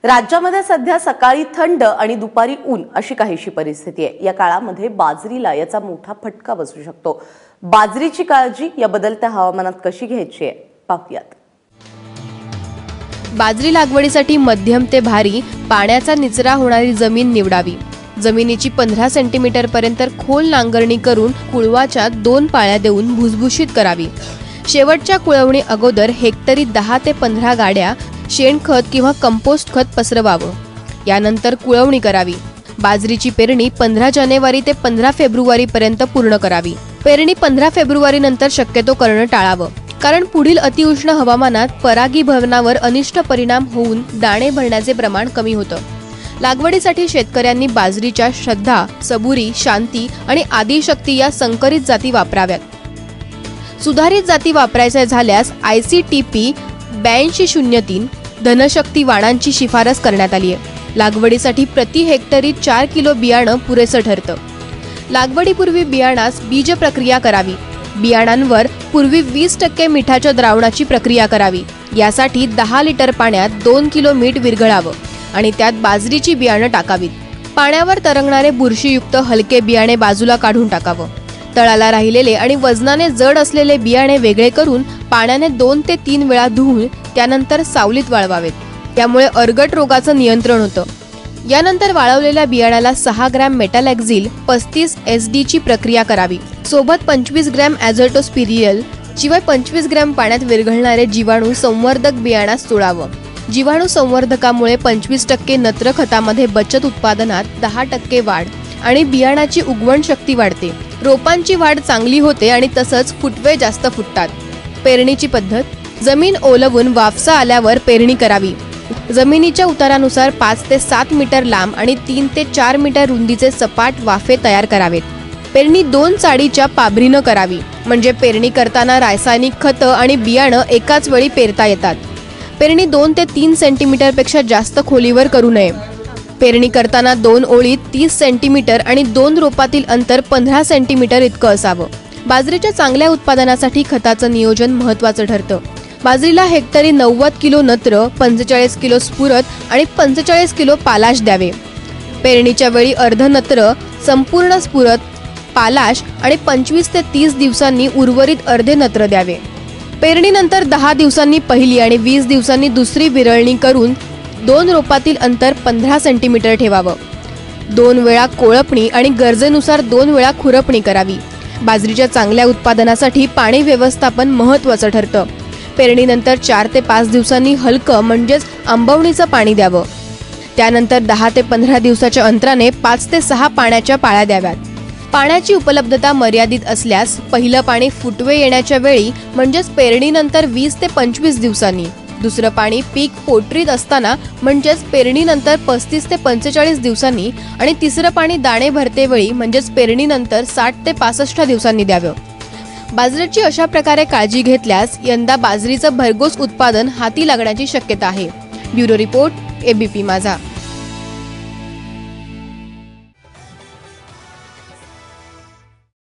राज्यामध्ये सध्या सकाळी थंड आणि दुपारी ऊन अशी काहीशी परिस्थिती आहे। या काळामध्ये बाजरीला याचा मोठा फटका बसू शकतो। बाजरीची काळजी या बदलत्या हवामानात कशी घ्यायची आहे पाहूयात। बाजरी लागवडीसाठी मध्यम ते भारी पाण्याचा निचरा होणारी जमीन निवडावी। जमिनीची 15 सेंटीमीटर पर्यंत खोल नांगरणी करून कुळवाच्या 2 पाळ्या देऊन भुसभुशीत करावी। शेवटच्या कुळवणी अगोदर हेक्टरी 10 ते 15 गाड्या शेणखत किंवा कंपोस्ट खत पसरवावं। यानंतर कुळवणी करावी। बाजरीची पेरणी 15 जानेवारी ते 15 फेब्रुवारी पर्यंत पूर्ण करावी। पेरणी 15 फेब्रुवारी नंतर शक्यतो करणं टाळावं, कारण पुढील अतिउष्ण हवामानात परागीभवनावर अनिष्ट परिणाम होऊन दाणे भरण्याचे प्रमाण कमी होतं। लागवडीसाठी शेतकऱ्यांनी बाजरीच्या श्रद्धा, सबुरी, शांती आणि आदिशक्ती या संकरित जाती वापराव्यात। सुधारित जाती वापरायच्या झाल्यास ICTP 8203 धनशक्ती वाणांची शिफारस करण्यात आली आहे। लागवडीसाठी प्रति हेक्टरी 4 किलो बियाणं पुरेसं ठरतं। लागवडीपूर्वी बियाणास बीज प्रक्रिया करावी। बियाणांवर पूर्वी 20% मिठाच्या द्रावणाची प्रक्रिया करावी। यासाठी 10 लिटर पाण्यात 2 किलो मीठ विरघळावं आणि त्यात बाजरीची बियाणं टाकावीत। पाण्यावर तरंगणारे बुरशीयुक्त हलके बियाणे बाजूला काढून टाकावं। तळाला राहिलेले आणि वजनाने जड असलेले बियाणे वेगळे करून पाण्याने 2 ते 3 वेळा धुवून त्यानंतर सावलीत वाळवावेत। त्यामुळे अर्गट रोगाचं नियंत्रण होतं। यानंतर वाळवलेल्या बियाण्याला 6 ग्रॅम मेटॅलॅक्झिल 35 SD ची प्रक्रिया करावी। सोबत 25 ग्रॅम ॲझोटोस्पिरियल शिवाय 25 ग्रॅम पाण्यात विरघळणारे जीवाणू संवर्धक बियाणास चोळावं। जीवाणू संवर्धकामुळे 25% नत्र खतामध्ये बचत, उत्पादनात 10% वाढ आणि बियाणाची उगवण शक्ती वाढते। रोपांची वाढ चांगली होते आणि तसंच फुटवे जास्त फुटतात। पेरणीची पद्धत: जमीन ओलवून वाफसा आल्यावर पेरणी करावी। जमिनीच्या उतारानुसार 5 ते 7 मीटर लांब आणि 3 ते 4 मीटर रुंदीचे सपाट वाफे तयार करावेत। पेरणी 2 चाळीच्या पाभरीनं करावी, म्हणजे पेरणी करताना रासायनिक खतं आणि बियाणं एकाच वेळी पेरता येतात। पेरणी 2 ते 3 सेंटीमीटर पेक्षा जास्त खोलीवर करू नये। पेरणी करताना 2 ओळीत 30 सेंटीमीटर आणि 2 रोपातील अंतर 15 सेंटीमीटर इतकं असावं। बाजरीच्या चांगल्या उत्पादनासाठी खताचं नियोजन महत्त्वाचं ठरतं। बाजरीला हेक्टरी 90 किलो नत्र, 45 किलो स्फुरद आणि 45 किलो पालाश द्यावे। पेरणीच्या वेळी अर्ध नत्र, संपूर्ण स्फुरद, पालाश आणि 25 ते 30 दिवसांनी उर्वरित अर्धे नत्र द्यावे। पेरणीनंतर 10 दिवसांनी पहिली आणि 20 दिवसांनी दुसरी विरळणी करून 2 रोपातील अंतर 15 सेंटीमीटर ठेवावं। 2 वेळा कोळपणी आणि गरजेनुसार 2 वेळा खुरपणी करावी। बाजरीच्या चांगल्या उत्पादनासाठी पाणी व्यवस्थापन महत्त्वाचं ठरतं। पेरणीनंतर 4 ते 5 दिवसांनी हलकं म्हणजेच आंबवणीचं पाणी द्यावं। त्यानंतर 10 ते 15 दिवसाच्या अंतराने 5 ते 6 पाण्याच्या पाळ्या द्याव्यात। पाण्याची उपलब्धता मर्यादित असल्यास पहिलं पाणी फुटवे येण्याच्या वेळी म्हणजेच पेरणीनंतर 20 ते 25 दिवसांनी, दुसरं पाणी पीक पोटरीत असताना म्हणजेच पेरणीनंतर 35 ते 45 दिवसांनी आणि तिसरं पाणी दाणे भरते वेळी म्हणजेच पेरणीनंतर 60 ते 65 दिवसांनी द्यावं। बाजरीची अशा प्रकारे काळजी घेतल्यास यंदा बाजरीचं भरघोस उत्पादन हाती लागण्याची शक्यता आहे। ब्युरो रिपोर्ट, ABP माझा।